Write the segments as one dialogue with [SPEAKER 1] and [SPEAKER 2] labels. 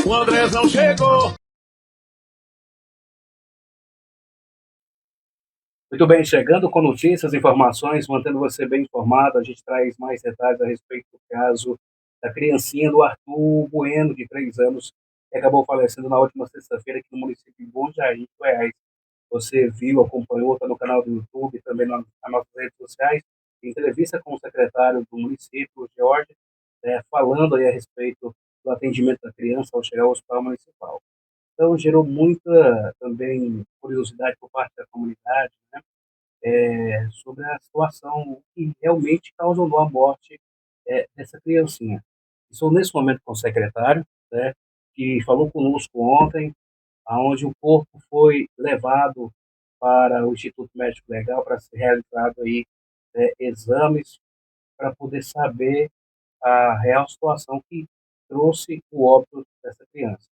[SPEAKER 1] O Andrezão chegou. Muito bem, chegando com notícias, informações, mantendo você bem informado, a gente traz mais detalhes a respeito do caso da criancinha do Arthur Bueno, de 3 anos, que acabou falecendo na última sexta-feira aqui no município de Bom Jardim, Goiás. Você viu, acompanhou, está no canal do YouTube, também nas nossas redes sociais, entrevista com o secretário do município, o George, falando aí a respeito do atendimento da criança ao chegar ao hospital municipal. Então, gerou muita também curiosidade por parte da comunidade, né, sobre a situação que realmente causou a morte dessa criancinha. Estou nesse momento com o secretário, né, que falou conosco ontem, aonde o corpo foi levado para o Instituto Médico Legal para ser realizado aí exames para poder saber a real situação que trouxe o óbito dessa criança.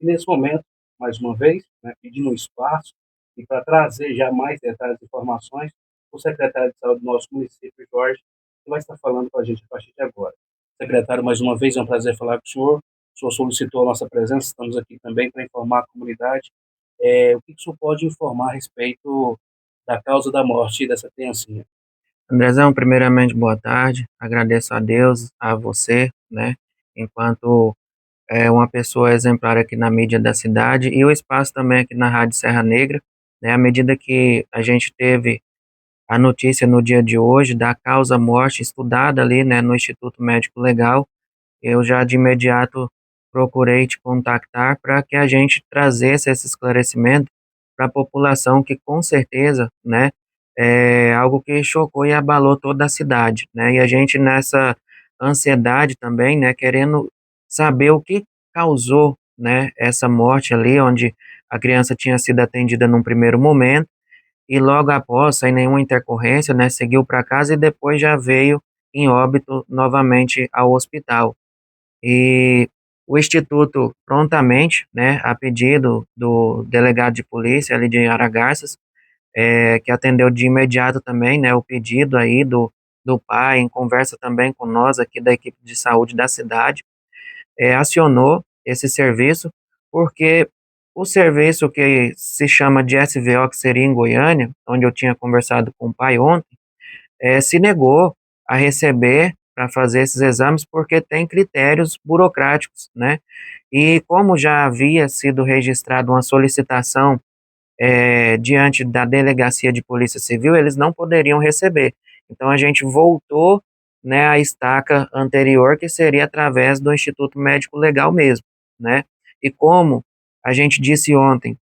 [SPEAKER 1] E nesse momento, mais uma vez, né, pedindo um espaço e para trazer já mais detalhes e informações, o secretário de Saúde do nosso município, Jorge, que vai estar falando com a gente a partir de agora. Secretário, mais uma vez, é um prazer falar com o senhor. O senhor solicitou a nossa presença, estamos aqui também para informar a comunidade. O que o senhor pode informar a respeito da causa da morte dessa criancinha?
[SPEAKER 2] Andrezão, primeiramente, boa tarde. Agradeço a Deus, a você, né, enquanto uma pessoa exemplar aqui na mídia da cidade e o espaço também aqui na Rádio Serra Negra, né, à medida que a gente teve a notícia no dia de hoje da causa-morte estudada ali, né, no Instituto Médico Legal, eu já de imediato procurei te contactar para que a gente trazesse esse esclarecimento para a população, que com certeza, né, é algo que chocou e abalou toda a cidade, né, e a gente nessa ansiedade também, né, querendo saber o que causou, né, essa morte ali, onde a criança tinha sido atendida num primeiro momento, e logo após, sem nenhuma intercorrência, né, seguiu para casa e depois já veio em óbito novamente ao hospital. E o Instituto prontamente, né, a pedido do delegado de polícia ali de Aragarças, que atendeu de imediato também, né, o pedido aí do pai, em conversa também com nós aqui da equipe de saúde da cidade, acionou esse serviço, porque o serviço que se chama de SVO, que seria em Goiânia, onde eu tinha conversado com o pai ontem, se negou a receber para fazer esses exames porque tem critérios burocráticos, né? E como já havia sido registrada uma solicitação diante da Delegacia de Polícia Civil, eles não poderiam receber. Então a gente voltou, né, à estaca anterior, que seria através do Instituto Médico Legal mesmo, né? E como a gente disse ontem,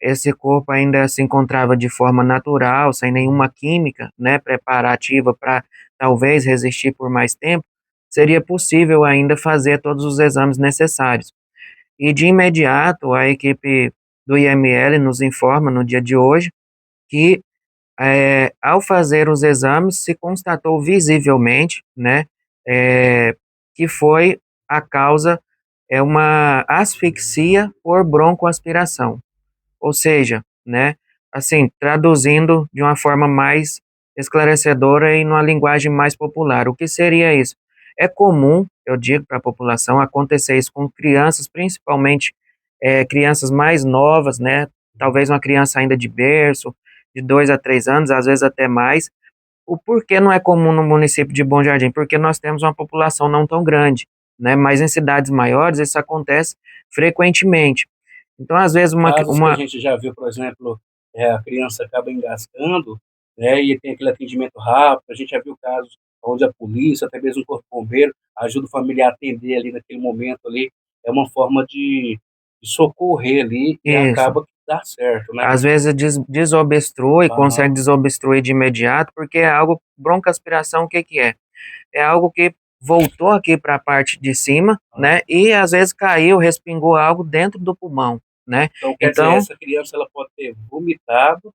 [SPEAKER 2] esse corpo ainda se encontrava de forma natural, sem nenhuma química, né, preparativa para talvez resistir por mais tempo, seria possível ainda fazer todos os exames necessários. E de imediato, a equipe do IML nos informa no dia de hoje que, ao fazer os exames, se constatou visivelmente, né, que foi a causa uma asfixia por broncoaspiração. Ou seja, né, assim, traduzindo de uma forma mais esclarecedora e numa linguagem mais popular, o que seria isso? É comum, eu digo para a população, acontecer isso com crianças, principalmente crianças mais novas, né, talvez uma criança ainda de berço, de 2 a 3 anos, às vezes até mais. O porquê não é comum no município de Bom Jardim? Porque nós temos uma população não tão grande, né, mas em cidades maiores isso acontece frequentemente. Então, às vezes,
[SPEAKER 1] Casos que a gente já viu, por exemplo, a criança acaba engasgando, né, e tem aquele atendimento rápido. A gente já viu casos onde a polícia, até mesmo o corpo de bombeiro, ajuda o familiar a atender ali naquele momento ali. É uma forma de socorrer ali e
[SPEAKER 2] isso.
[SPEAKER 1] acaba que dá certo, né?
[SPEAKER 2] Às vezes desobstrui,
[SPEAKER 1] Aham.
[SPEAKER 2] consegue desobstruir de imediato, porque é algo, broncoaspiração, o que que é? É algo que voltou aqui para a parte de cima,
[SPEAKER 1] Aham.
[SPEAKER 2] né, e às vezes caiu, respingou algo dentro do pulmão, né.
[SPEAKER 1] Então, quer dizer,
[SPEAKER 2] Então,
[SPEAKER 1] essa criança ela pode ter vomitado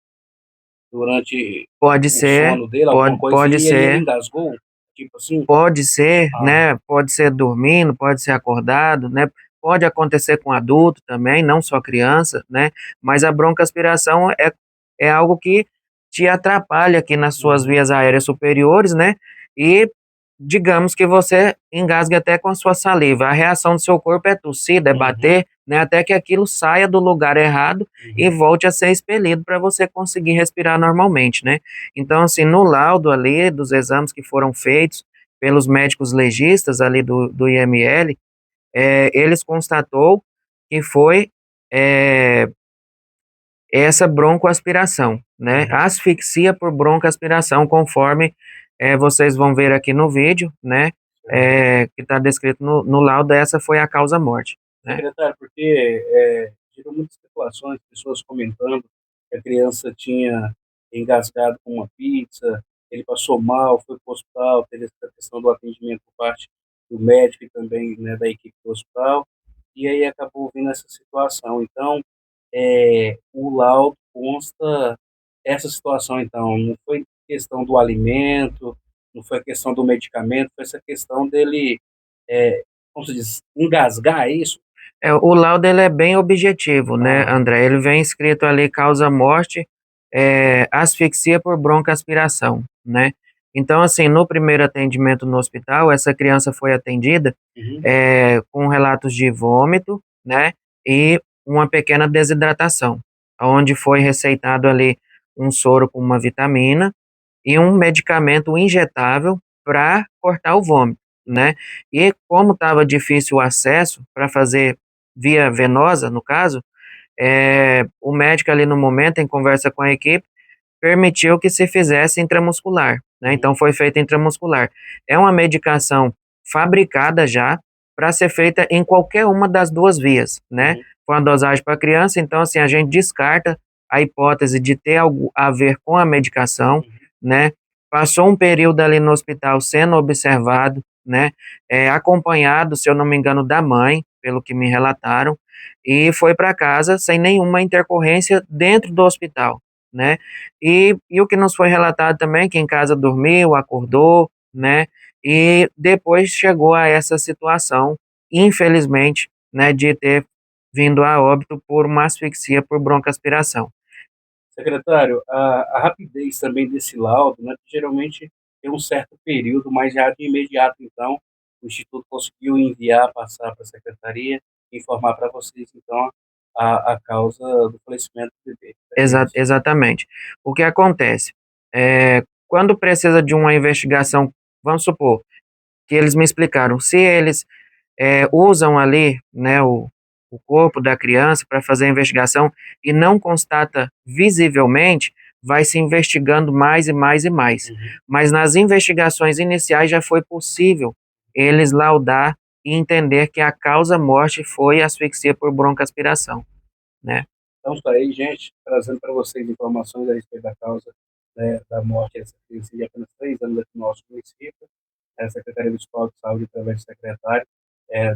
[SPEAKER 1] durante
[SPEAKER 2] pode
[SPEAKER 1] o
[SPEAKER 2] ser,
[SPEAKER 1] sono dele, alguma
[SPEAKER 2] pode
[SPEAKER 1] coisa,
[SPEAKER 2] pode
[SPEAKER 1] e aí ele
[SPEAKER 2] ser,
[SPEAKER 1] engasgou, tipo assim?
[SPEAKER 2] pode ser,
[SPEAKER 1] Ah,
[SPEAKER 2] né, pode ser dormindo, pode ser acordado, né, pode acontecer com adulto também, não só criança, né, mas a broncoaspiração é algo que te atrapalha aqui nas suas
[SPEAKER 1] uhum.
[SPEAKER 2] vias aéreas superiores, né, e digamos que você engasgue até com a sua saliva. A reação do seu corpo é tossir, é bater, né, até que aquilo saia do lugar errado e volte a ser expelido para você conseguir respirar normalmente, né? Então, assim, no laudo ali dos exames que foram feitos pelos médicos legistas ali do IML, eles constatou que foi é, essa broncoaspiração, né? Asfixia por broncoaspiração, conforme vocês vão ver aqui no vídeo, né? Que está descrito no laudo, essa foi a causa-morte, né?
[SPEAKER 1] Secretário, porque gerou muitas especulações, pessoas comentando que a criança tinha engasgado com uma pizza, ele passou mal, foi para o hospital, teve essa questão do atendimento por parte do médico e também, né, da equipe do hospital, e aí acabou vindo essa situação. Então, o laudo consta essa situação, então, não foi questão do alimento, não foi questão do medicamento, foi essa questão dele, como se diz, engasgar, é isso?
[SPEAKER 2] O laudo ele é bem objetivo, né, André? Ele vem escrito ali causa-morte, asfixia por broncoaspiração, né? Então, assim, no primeiro atendimento no hospital, essa criança foi atendida com relatos de vômito, né, e uma pequena desidratação, onde foi receitado ali um soro com uma vitamina e um medicamento injetável para cortar o vômito, né? E como estava difícil o acesso para fazer via venosa, no caso, o médico ali no momento, em conversa com a equipe, permitiu que se fizesse intramuscular, né? Então foi feita intramuscular. É uma medicação fabricada já para ser feita em qualquer uma das duas vias, né? Com a dosagem para criança, então assim a gente descarta a hipótese de ter algo a ver com a medicação, né? Passou um período ali no hospital sendo observado, né? Acompanhado, se eu não me engano, da mãe, pelo que me relataram, e foi para casa sem nenhuma intercorrência dentro do hospital, né? E o que nos foi relatado também, que em casa dormiu, acordou, né? E depois chegou a essa situação, infelizmente, né, de ter vindo a óbito por uma asfixia por broncoaspiração.
[SPEAKER 1] Secretário, a rapidez também desse laudo, né, que geralmente tem um certo período, mas já de imediato, então, o Instituto conseguiu enviar, passar para a Secretaria, informar para vocês, então, a causa do falecimento do bebê.
[SPEAKER 2] Exatamente. O que acontece? Quando precisa de uma investigação, vamos supor, que eles me explicaram, se eles usam ali, né, o corpo da criança para fazer a investigação e não constata visivelmente, vai se investigando mais e mais e mais. Mas nas investigações iniciais já foi possível eles laudar e entender que a causa-morte foi asfixia por broncoaspiração, né?
[SPEAKER 1] Então, está aí, gente, trazendo para vocês informações a respeito da causa, né, da morte dessa criança de apenas 3 anos aqui no nosso município. A Secretaria Municipal de Saúde, através do secretário,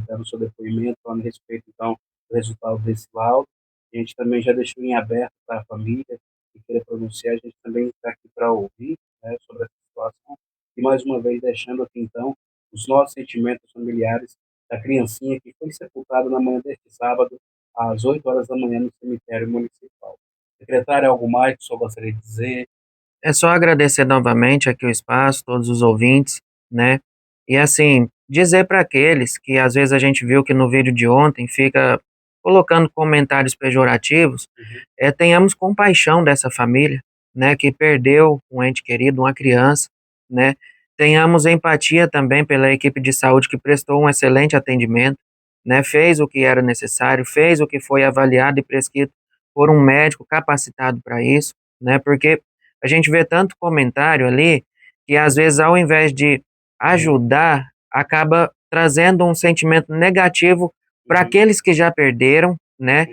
[SPEAKER 1] dando seu depoimento, falando a respeito, então, do resultado desse laudo. A gente também já deixou em aberto para a família que queira pronunciar, a gente também está aqui para ouvir, né, sobre essa situação. E, mais uma vez, deixando aqui, então, os nossos sentimentos familiares da criancinha que foi sepultada na manhã deste sábado, às 8 horas da manhã, no cemitério municipal. Secretário, algo mais que o senhor gostaria de dizer?
[SPEAKER 2] É só agradecer novamente aqui o espaço, todos os ouvintes, né? E assim, dizer para aqueles que às vezes a gente viu que no vídeo de ontem fica colocando comentários pejorativos, tenhamos compaixão dessa família, né, que perdeu um ente querido, uma criança, né? Tenhamos empatia também pela equipe de saúde que prestou um excelente atendimento, né? Fez o que era necessário, fez o que foi avaliado e prescrito por um médico capacitado para isso, né? Porque a gente vê tanto comentário ali que às vezes ao invés de ajudar, acaba trazendo um sentimento negativo para aqueles que já perderam, né?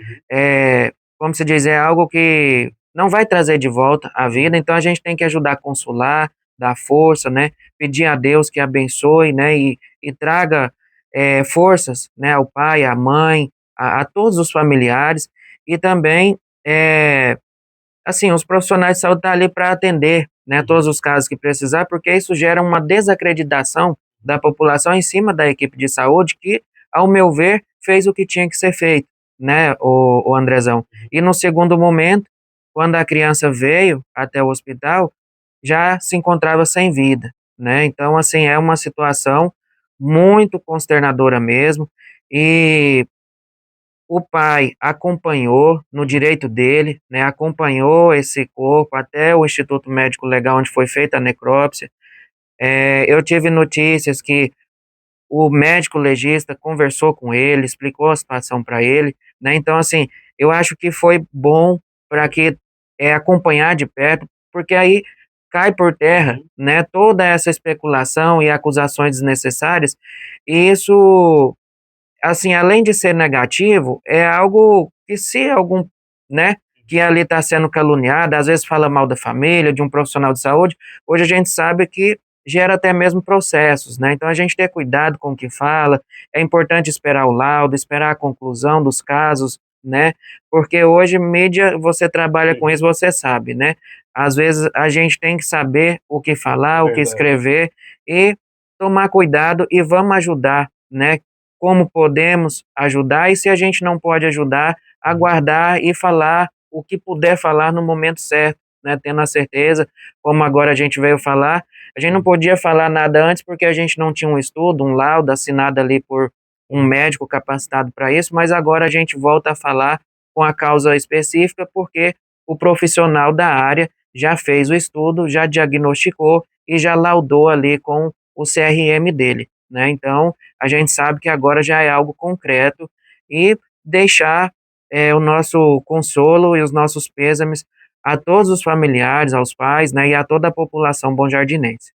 [SPEAKER 2] Como se diz, é algo que não vai trazer de volta a vida, então a gente tem que ajudar a consolar, dar força, né? Pedir a Deus que abençoe, né? E traga forças, né? Ao pai, à mãe, a todos os familiares e também assim, os profissionais de saúde estão ali para atender, né, todos os casos que precisar, porque isso gera uma desacreditação da população em cima da equipe de saúde que, ao meu ver, fez o que tinha que ser feito, né, o Andrezão. E no segundo momento, quando a criança veio até o hospital, já se encontrava sem vida, né, então, assim, é uma situação muito consternadora mesmo, e o pai acompanhou no direito dele, né, acompanhou esse corpo até o Instituto Médico Legal onde foi feita a necrópsia. Eu tive notícias que o médico legista conversou com ele, explicou a situação para ele, né, então, assim, eu acho que foi bom para que, acompanhar de perto, porque aí cai por terra,
[SPEAKER 1] Uhum.
[SPEAKER 2] né, toda essa especulação e acusações desnecessárias, e isso, assim, além de ser negativo, é algo que se algum, né, que ali está sendo caluniado, às vezes fala mal da família, de um profissional de saúde, hoje a gente sabe que gera até mesmo processos, né, então a gente ter cuidado com o que fala, é importante esperar o laudo, esperar a conclusão dos casos, né, porque hoje mídia, você trabalha com
[SPEAKER 1] Uhum.
[SPEAKER 2] isso, você sabe, né, às vezes a gente tem que saber o que falar, o que
[SPEAKER 1] Verdade.
[SPEAKER 2] escrever e tomar cuidado e vamos ajudar, né, como podemos ajudar e se a gente não pode ajudar, aguardar e falar o que puder falar no momento certo, né, tendo a certeza, como agora a gente veio falar, a gente não
[SPEAKER 1] Uhum.
[SPEAKER 2] podia falar nada antes, porque a gente não tinha um estudo, um laudo assinado ali por um
[SPEAKER 1] Uhum.
[SPEAKER 2] médico capacitado para isso, mas agora a gente volta a falar com a causa específica, porque o profissional da área já fez o estudo, já diagnosticou e já laudou ali com o CRM dele, né, então a gente sabe que agora já é algo concreto e deixar, o nosso consolo e os nossos pêsames a todos os familiares, aos pais, né, e a toda a população bom-jardinense.